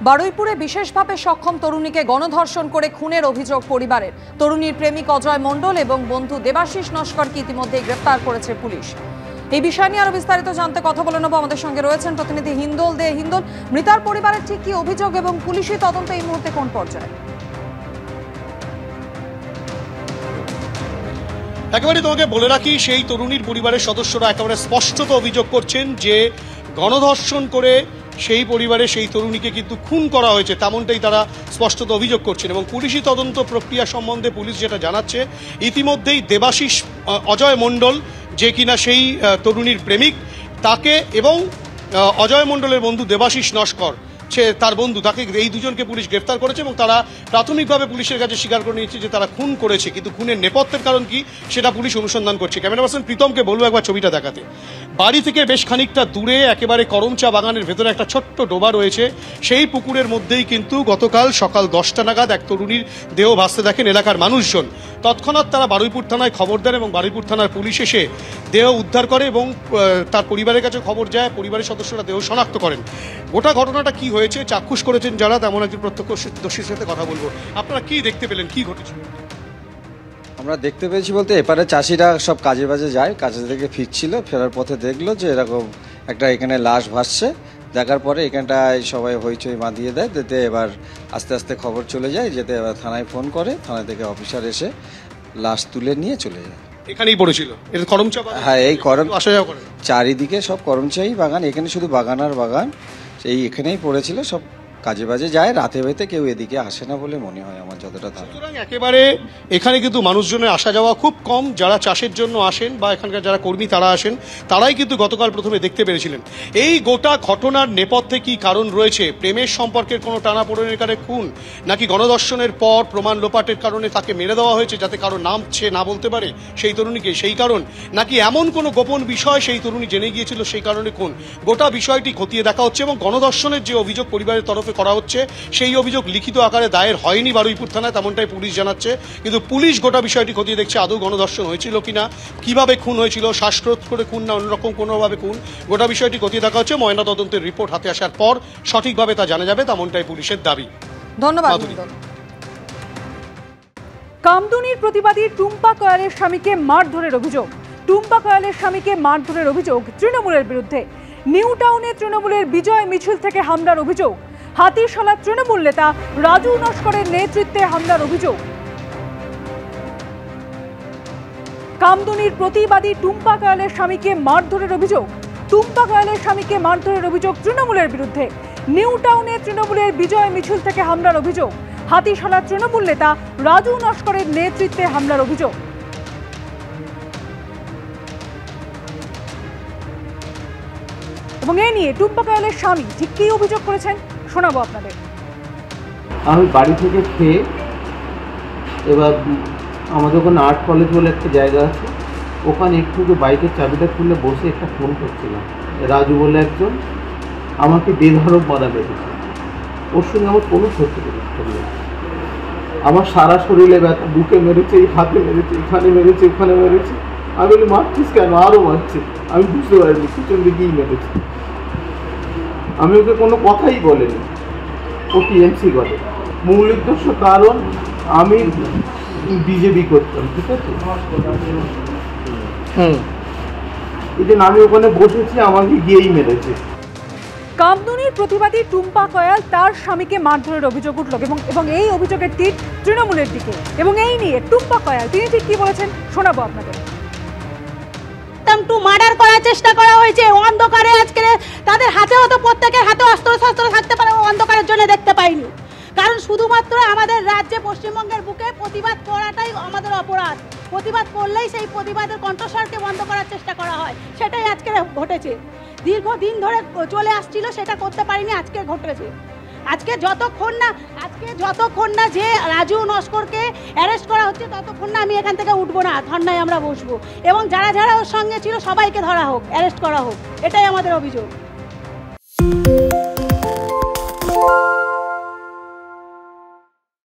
বারুইপুরে বিশেষভাবে সক্ষম তরুণীকে গণধর্ষণ করে খুনের অভিযোগ পরিবারের। তরুণীর প্রেমিক অজয় মণ্ডল এবং বন্ধু দেবাশিস নস্করকে ইতিমধ্যে গ্রেফতার করেছে পুলিশ। এই বিষয় নিয়ে আরো বিস্তারিত জানতে কথা বলে নেব। আমাদের সঙ্গে রয়েছেন প্রতিনিধি হিন্দোল দে। হিন্দোল, মৃতার পরিবারের ঠিক কি অভিযোগ এবং পুলিশি তদন্ত এই মুহূর্তে কোন পর্যায়ে? একেবারে তোমাকে বলে রাখি, সেই তরুণীর পরিবারের সদস্যরা একেবারে স্পষ্টত অভিযোগ করছেন যে গণধর্ষণ করে সেই পরিবারে সেই তরুণীকে কিন্তু খুন করা হয়েছে, তেমনটাই তারা স্পষ্টত অভিযোগ করছেন। এবং পুলিশি তদন্ত প্রক্রিয়া সম্বন্ধে পুলিশ যেটা জানাচ্ছে, ইতিমধ্যেই দেবাশিস অজয় মণ্ডল, যে কিনা সেই তরুণীর প্রেমিক, তাকে এবং অজয় মণ্ডলের বন্ধু দেবাশিস নস্কর, সে তার বন্ধু, তাকে এই দুজনকে পুলিশ গ্রেফতার করেছে এবং তারা প্রাথমিকভাবে পুলিশের কাছে স্বীকার করে নিয়েছে যে তারা খুন করেছে, কিন্তু খুনের নেপথ্যের কারণ কি সেটা পুলিশ অনুসন্ধান করছে। ক্যামেরা পার্সন প্রীতমকে বলবো একবার ছবিটা দেখাতে। বাড়ি থেকে বেশ খানিকটা দূরে একেবারে করমচা বাগানের ভেতরে একটা ছোট্ট ডোবা রয়েছে, সেই পুকুরের মধ্যেই কিন্তু গতকাল সকাল 10টা নাগাদ এক তরুণীর দেহ ভাসতে দেখেন এলাকার মানুষজন। তৎক্ষণাৎ তারা বারুইপুর থানায় খবর দেন এবং বারুইপুর থানার পুলিশ এসে দেহ উদ্ধার করে এবং তার পরিবারের কাছে খবর যায়। পরিবারের সদস্যরা দেহ শনাক্ত করেন। গোটা ঘটনাটা কি হয়েছে চাক্ষুষ করেছেন যারা, তেমন একজন প্রত্যক্ষদর্শীর সাথে কথা বলবো। আপনারা কি দেখতে পেলেন, কি ঘটেছিল? আমরা দেখতে পেয়েছি বলতে, এপারে চাষিরা সব কাজে বাজে যায়, কাজে থেকে ফিরছিল, ফেরার পথে দেখলো যে এরকম একটা এখানে লাশ ভাসছে। দেখার পরে এখানটায় সবাই হইচই বাঁধিয়ে দেয়, যেতে এবার আস্তে আস্তে খবর চলে যায়, যেতে এবার থানায় ফোন করে, থানা থেকে অফিসার এসে লাশ তুলে নিয়ে চলে যায়। এখানেই পড়েছিল এটা করমচা বাগান? হ্যাঁ, এই আসা যাওয়া করে চারিদিকে সব করমচাই বাগান, এখানে শুধু বাগান আর বাগান। এই এখানেই পড়েছিল, সব কাজে বাজে যায়, রাতে বেতে কেউ এদিকে আসে না বলে মনে হয় আমার যতটা ধারণা। সুতরাং একেবারে এখানে কিন্তু মানুষজনের আসা যাওয়া খুব কম। যারা চাষের জন্য আসেন বা এখানকার যারা কর্মী তারা আসেন, তারাই কিন্তু গতকাল প্রথমে দেখতে পেরেছিলেন। এই গোটা ঘটনার নেপথ্যে কি কারণ রয়েছে? প্রেমের সম্পর্কের কোনো টানাপোড়েনের কারণে খুন, নাকি গণধর্ষণের পর প্রমাণ লোপাটের কারণে তাকে মেরে দেওয়া হয়েছে যাতে কারো নাম সে না বলতে পারে সেই তরুণীকে, সেই কারণ, নাকি এমন কোনো গোপন বিষয় সেই তরুণী জেনে গিয়েছিল সেই কারণে খুন? গোটা বিষয়টি খতিয়ে দেখা হচ্ছে এবং গণধর্ষণের যে অভিযোগ পরিবারের তরফে করা হচ্ছে, সেই অভিযোগ লিখিত আকারে দায়ের হয়নি বারুইপুর থানায়, তেমনটাই পুলিশ জানাচ্ছে। কিন্তু পুলিশ গোটা বিষয়টি খতিয়ে দেখছে আদৌ গণধর্ষণ হয়েছিল কিনা, কিভাবে খুন হয়েছিল, শ্বাসরোধ করে খুন না অন্যরকম কোনোভাবে খুন, গোটা বিষয়টি খতিয়ে দেখা হচ্ছে। ময়না তদন্তের রিপোর্ট হাতে আসার পর সঠিকভাবে তা জানা যাবে, তেমনটাই পুলিশের দাবি। ধন্যবাদ। কামদুনির প্রতিবাদী টুম্পা কয়ালের স্বামীকে মারধরের অভিযোগ। টুম্পা কয়ালের স্বামীকে মারধরের অভিযোগ তৃণমূলের বিরুদ্ধে। নিউ টাউনে তৃণমূলের বিজয় মিছিল থেকে হামলার অভিযোগ। হাতিশালা তৃণমূল নেতা রাজু নস্করের নেতৃত্বে হামলার অভিযোগ। কামদুনির প্রতিবাদী টুম্পা কয়ালের স্বামীকে মারধরের অভিযোগ। টুম্পা কয়ালের স্বামীকে মারধরের অভিযোগ তৃণমূলের বিরুদ্ধে। নিউ টাউনে তৃণমূলের বিজয় মিছিল থেকে হামলার অভিযোগ। হাতিশালা তৃণমূল নেতা রাজু নস্করের নেতৃত্বে হামলার অভিযোগ। এবং এ নিয়ে টুম্পা কয়ালের স্বামী ঠিক কি অভিযোগ করেছেন শোনাবো আপনাদের। আমি বাড়ি থেকে খেয়ে এবার আমাদের ওখানে আর্ট কলেজ বলে একটা জায়গা আছে, ওখানে একটু বাইকের চাবিটা খুলে বসে একটা ফোন করছিলাম। রাজু বলে একজন আমাকে বেধড়ক বাধা বেঁধেছে। ওর সঙ্গে আমার কোনো ক্ষতি নেই। আমার সারা শরীরে ব্যথা, বুকে মেরেছে, হাতে মেরেছে, এখানে মেরেছে, ওখানে মেরেছে। আমি বলি মারছিস কেন? আরও মারছে। আমি বুঝতে পারিনি পিছন দিকেই মেরেছে। আমি ওকে কোনো কথাই বলিনি, ও টিএমসি করে। মূল উদ্দেশ্য কারণ আমি বিজেপি করতাম, ঠিক আছে? এই জন্য আমি ওখানে বসেছি, আমাকে গিয়েই মেরেছে। কামদুনির প্রতিবাদী টুম্পা কয়াল তার স্বামীকে মারধরের অভিযোগ উঠল এবং এই অভিযোগের তীর তৃণমূলের দিকে। এবং এই নিয়ে টুম্পা কয়াল তিনি ঠিক কি বলেছেন শোনাবো আপনাদের। মার্ডার করার চেষ্টা করা হয়েছে অন্ধকারে। আজকে তাদের হাতেও তো প্রত্যেকের হাতে অস্ত্র শস্ত্র থাকতে পারে, অন্ধকারের জন্য দেখতে পাইনি। কারণ শুধুমাত্র আমাদের রাজ্যে পশ্চিমবঙ্গের বুকে প্রতিবাদ করাটাই আমাদের অপরাধ। প্রতিবাদ করলেই সেই প্রতিবাদের কণ্ঠস্বরকে বন্ধ করার চেষ্টা করা হয়, সেটাই আজকে ঘটেছে। দীর্ঘদিন ধরে চলে আসছিল, সেটা করতে পারিনি, আজকে ঘটেছে। আজকে যতক্ষণ না যে রাজু নস্করকে অ্যারেস্ট করা হচ্ছে ততক্ষণ না আমি এখান থেকে উঠবো না, ধর্নায় আমরা বসবো। এবং যারা যারা ওর সঙ্গে ছিল সবাইকে ধরা হোক, অ্যারেস্ট করা হোক, এটাই আমাদের অভিযোগ।